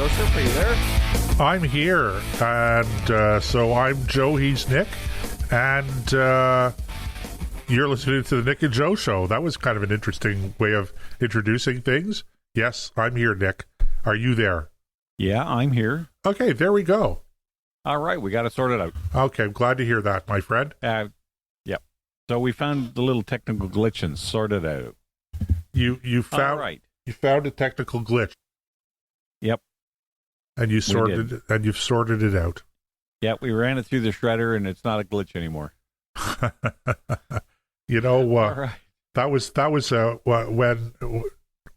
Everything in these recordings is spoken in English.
Joseph, are you there? I'm here, and so I'm Joe, he's Nick, and you're listening to the Nick and Joe Show. That was kind of an interesting way of introducing things. Yes, I'm here, Nick. Are you there? Yeah, I'm here. Okay, there we go. All right, we got it sorted out. Okay, I'm glad to hear that, my friend. Yep. So we found the little technical glitch and sorted out. You found All right. You found a technical glitch. Yep. And you've sorted it out. Yeah, we ran it through the shredder, and it's not a glitch anymore. You know, All right. that was when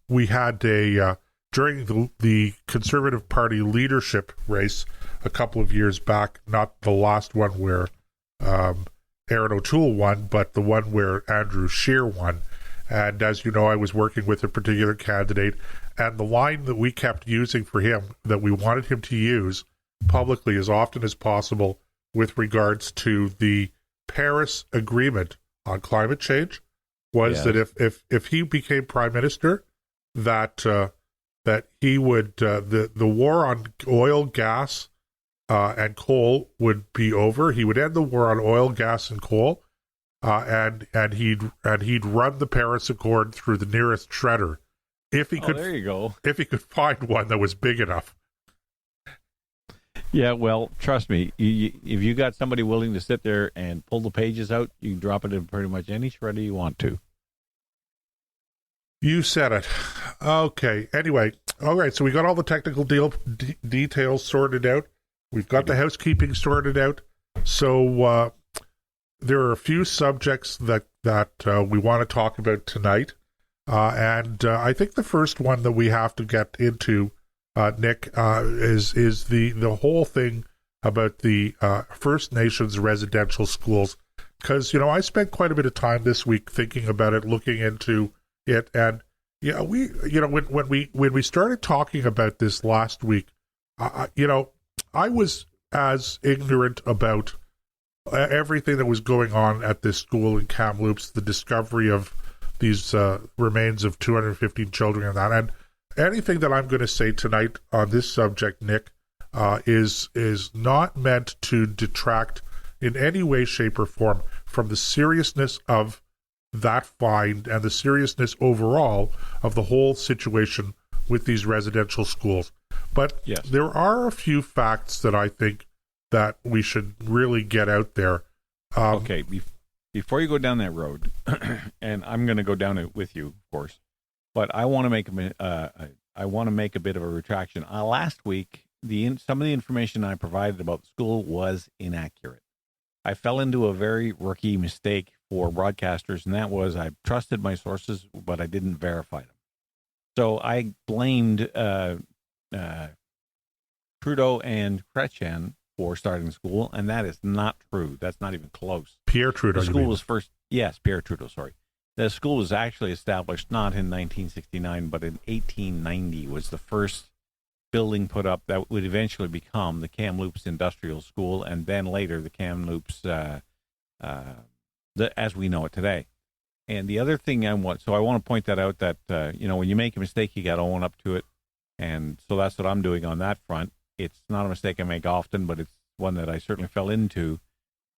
we had during the Conservative Party leadership race a couple of years back, not the last one where Aaron O'Toole won, but the one where Andrew Scheer won. And as you know, I was working with a particular candidate, and the line that we kept using for him, that we wanted him to use publicly as often as possible with regards to the Paris Agreement on climate change, was that if he became prime minister, that he would the war on oil, gas, and coal would be over. He would end the war on oil, gas, and coal. And he'd run the Paris Accord through the nearest shredder, if he could. There you go. If he could find one that was big enough. Yeah, well, trust me, if you got somebody willing to sit there and pull the pages out, you can drop it in pretty much any shredder you want to. You said it. Okay. Anyway, all right. So we got all the technical details sorted out. We've got the housekeeping sorted out. So. There are a few subjects that we want to talk about tonight, and I think the first one that we have to get into, Nick, is the whole thing about the First Nations residential schools, because I spent quite a bit of time this week thinking about it, looking into it, and when we started talking about this last week, I was as ignorant about everything that was going on at this school in Kamloops, the discovery of these remains of 215 children and that. And anything that I'm going to say tonight on this subject, Nick, is not meant to detract in any way, shape, or form from the seriousness of that find and the seriousness overall of the whole situation with these residential schools. But there are a few facts that I think that we should really get out there. Okay, before you go down that road, and I'm going to go down it with you, of course, but I want to make a bit of a retraction. Last week, some of the information I provided about the school was inaccurate. I fell into a very rookie mistake for broadcasters, and that was I trusted my sources, but I didn't verify them. So I blamed Trudeau and Chrétien for starting the school, and that is not true. That's not even close. Pierre Trudeau. The school was first. Yes, Pierre Trudeau. Sorry, the school was actually established not in 1969, but in 1890 was the first building put up that would eventually become the Kamloops Industrial School, and then later the Kamloops, as we know it today. And the other thing I want to point that out that when you make a mistake, you got to own up to it, and so that's what I'm doing on that front. It's not a mistake I make often, but it's one that I certainly fell into,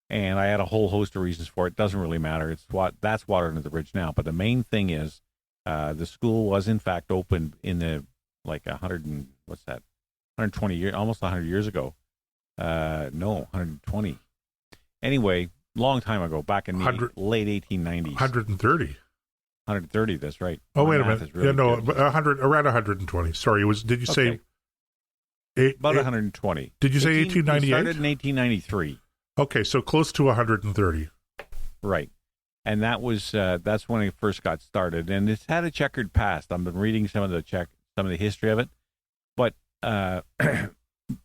and I had a whole host of reasons for it. It doesn't really matter. That's water under the bridge now. But the main thing is, the school was in fact opened in the 120 years, almost 100 years ago. No, 120. Anyway, long time ago, back in the late 1890s. 130. 130. That's right. Oh, wait a minute. Really 100, around 120. Sorry, did you say? About 120. Did you say 1898? It started in 1893. Okay, so close to 130. Right. And that's when it first got started. And it's had a checkered past. I've been reading some of the history of it. But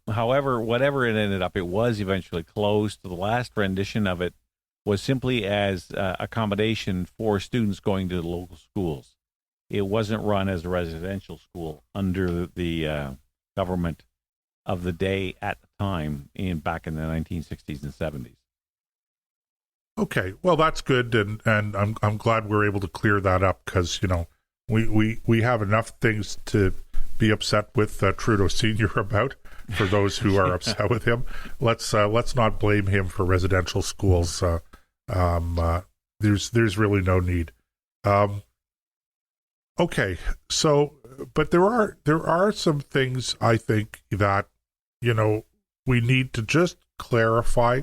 however, whatever it ended up, it was eventually closed. The last rendition of it was simply as accommodation for students going to the local schools. It wasn't run as a residential school under the government of the day at the time back in the 1960s and 70s. Okay, well that's good, and I'm glad we're able to clear that up, because we have enough things to be upset with Trudeau Senior about. For those who are upset with him, let's not blame him for residential schools. There's really no need. Okay, so but there are some things I think that we need to just clarify,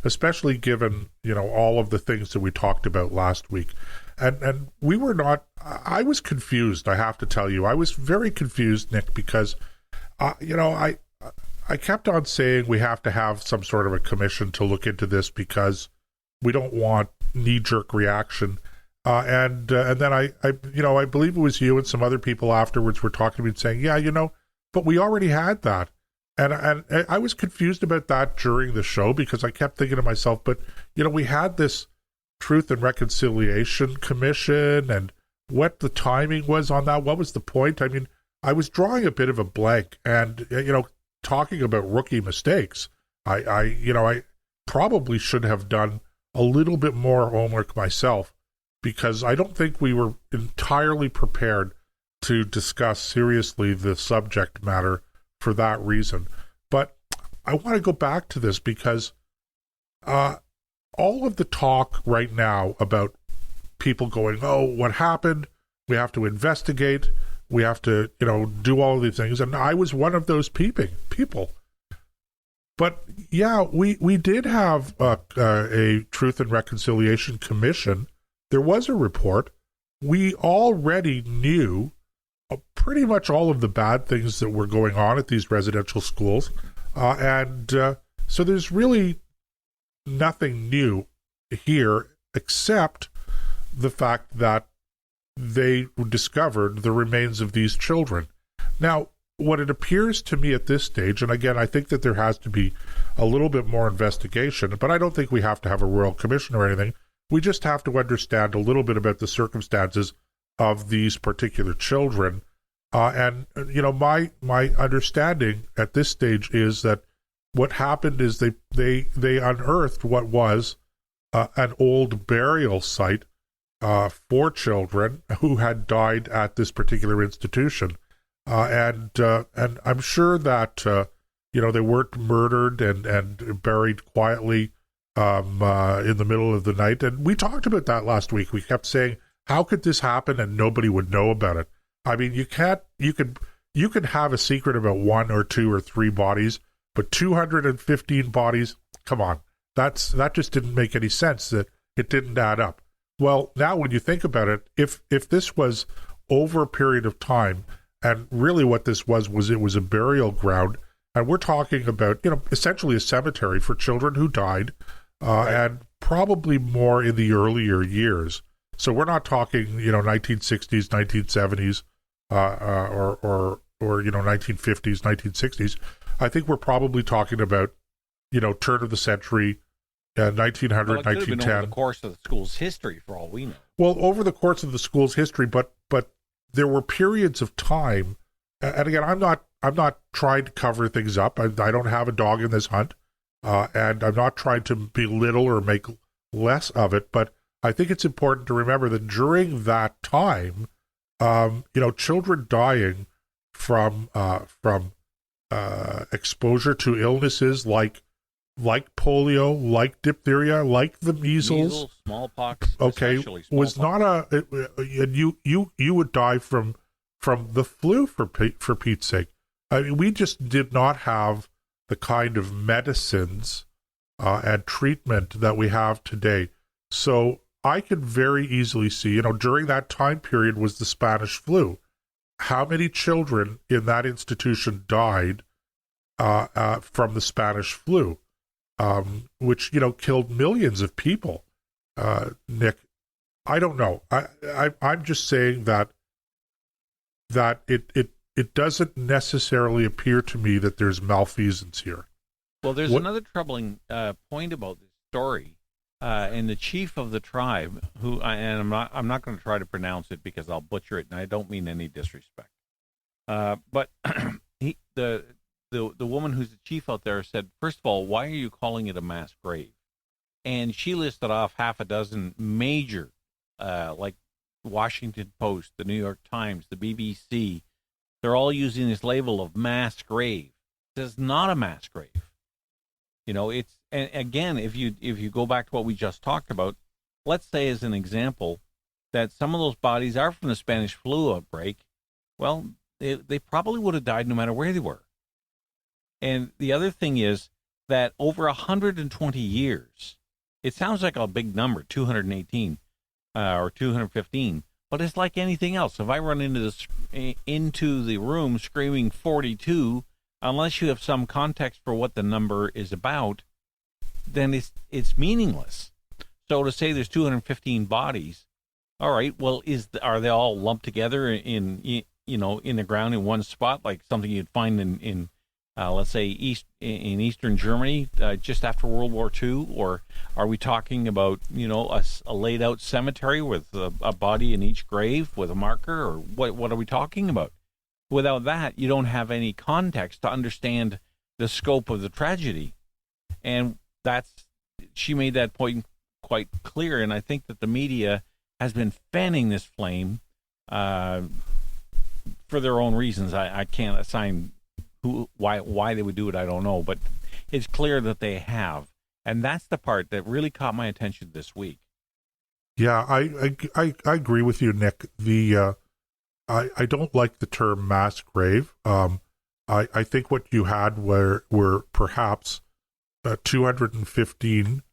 especially given all of the things that we talked about last week, and we were not. I was confused. I have to tell you, I was very confused, Nick, because I kept on saying we have to have some sort of a commission to look into this because we don't want knee-jerk reaction. And then I believe it was you and some other people afterwards were talking to me and saying, but we already had that. And I was confused about that during the show because I kept thinking to myself, but, we had this Truth and Reconciliation Commission and what the timing was on that. What was the point? I mean, I was drawing a bit of a blank and, talking about rookie mistakes. I probably should have done a little bit more homework myself because I don't think we were entirely prepared to discuss seriously the subject matter for that reason. But I want to go back to this because all of the talk right now about people going, oh, what happened? We have to investigate. We have to, do all of these things. And I was one of those people. But yeah, we did have a Truth and Reconciliation Commission. There was a report. We already knew pretty much all of the bad things that were going on at these residential schools. So there's really nothing new here except the fact that they discovered the remains of these children. Now, what it appears to me at this stage, and again, I think that there has to be a little bit more investigation, but I don't think we have to have a royal commission or anything. We just have to understand a little bit about the circumstances of these particular children. My understanding at this stage is that what happened is they unearthed what was an old burial site for children who had died at this particular institution, and I'm sure that they weren't murdered and buried quietly in the middle of the night. And we talked about that last week. We kept saying, how could this happen and nobody would know about it? I mean, you could have a secret about 1 or 2 or 3 bodies, but 215 bodies, come on, that just didn't make any sense. That it didn't add up. Well, now when you think about it, if this was over a period of time, and really what this was it was a burial ground, and we're talking about, essentially a cemetery for children who died, and probably more in the earlier years. So we're not talking, 1960s, 1970s, or 1950s, 1960s. I think we're probably talking about, turn of the century, 1900, well, it could 1910. Have been over the course of the school's history, for all we know. Well, over the course of the school's history, but there were periods of time, and again, I'm not trying to cover things up. I don't have a dog in this hunt, and I'm not trying to belittle or make less of it. But I think it's important to remember that during that time, children dying from exposure to illnesses like polio, like diphtheria, like the measles, smallpox, okay, was not you would die from the flu for Pete's sake. I mean, we just did not have the kind of medicines and treatment that we have today. So I could very easily see, during that time period was the Spanish flu. How many children in that institution died from the Spanish flu? Which killed millions of people. Nick, I don't know. I'm just saying that it doesn't necessarily appear to me that there's malfeasance here. Well, there's another troubling point about this story, and the chief of the tribe, who I'm not going to try to pronounce it because I'll butcher it, and I don't mean any disrespect. But the woman who's the chief out there said, first of all, why are you calling it a mass grave? And she listed off half a dozen major, like Washington Post, the New York Times, the BBC, they're all using this label of mass grave. It's not a mass grave. It's, and again, if you go back to what we just talked about, let's say as an example that some of those bodies are from the Spanish flu outbreak. Well, they probably would have died no matter where they were. And the other thing is that over 120 years, it sounds like a big number, 218 or 215, but it's like anything else. If I run into the room screaming 42, unless you have some context for what the number is about, then it's meaningless. So to say there's 215 bodies, all right, well, are they all lumped together in the ground in one spot, like something you'd find in let's say in Eastern Germany just after World War II, or are we talking about a laid out cemetery with a body in each grave with a marker, or what are we talking about? Without that, you don't have any context to understand the scope of the tragedy, and she made that point quite clear. And I think that the media has been fanning this flame for their own reasons. I can't assign why they would do it. I don't know, but it's clear that they have, and that's the part that really caught my attention this week. Yeah, I agree with you, Nick. I don't like the term mass grave. I think what you had were perhaps 215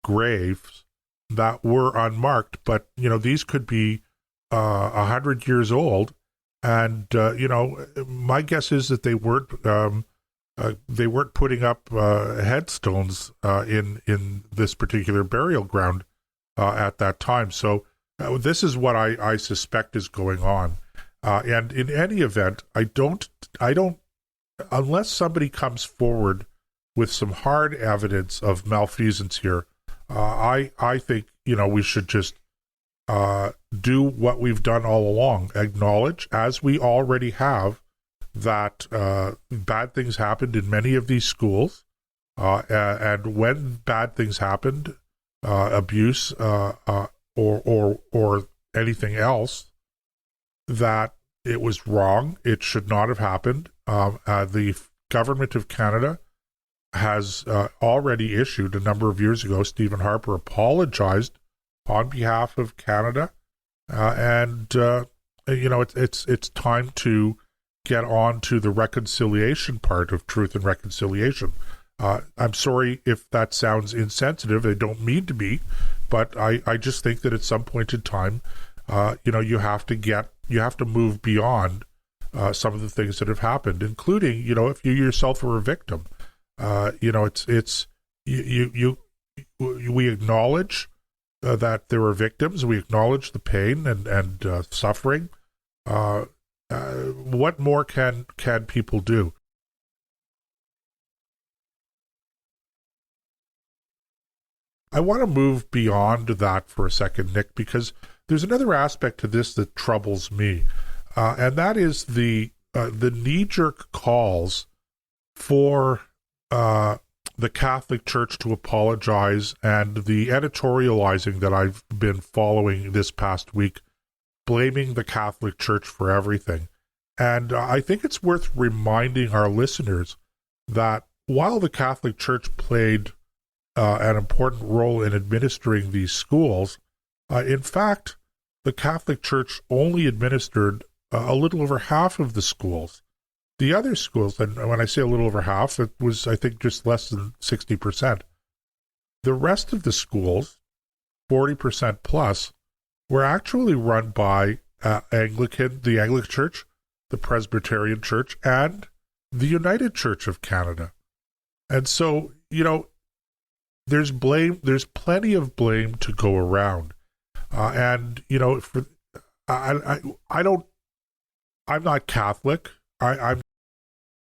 graves that were unmarked, but these could be 100 years old, and my guess is that they weren't putting up headstones in this particular burial ground at that time. So this is what I suspect is going on, and in any event, I don't unless somebody comes forward with some hard evidence of malfeasance here. I think we should just do what we've done all along, acknowledge, as we already have, that bad things happened in many of these schools, and when bad things happened, abuse or anything else, that it was wrong. It should not have happened. The government of Canada has already issued, a number of years ago, Stephen Harper apologized on behalf of Canada, and it's time to get on to the reconciliation part of Truth and Reconciliation. I'm sorry if that sounds insensitive. I don't mean to be, but I just think that at some point in time, you have to move beyond some of the things that have happened, including, if you yourself were a victim. We acknowledge that there were victims. We acknowledge the pain and suffering. What more can people do? I want to move beyond that for a second, Nick, because there's another aspect to this that troubles me, and that is the knee-jerk calls for the Catholic Church to apologize, and the editorializing that I've been following this past week, blaming the Catholic Church for everything. And I think it's worth reminding our listeners that while the Catholic Church played an important role in administering these schools, in fact, the Catholic Church only administered a little over half of the schools. The other schools, and when I say a little over half, it was, I think, just less than 60%. The rest of the schools, 40% plus, were actually run by the Anglican Church, the Presbyterian Church, and the United Church of Canada. And so, there's plenty of blame to go around. I'm not Catholic. I'm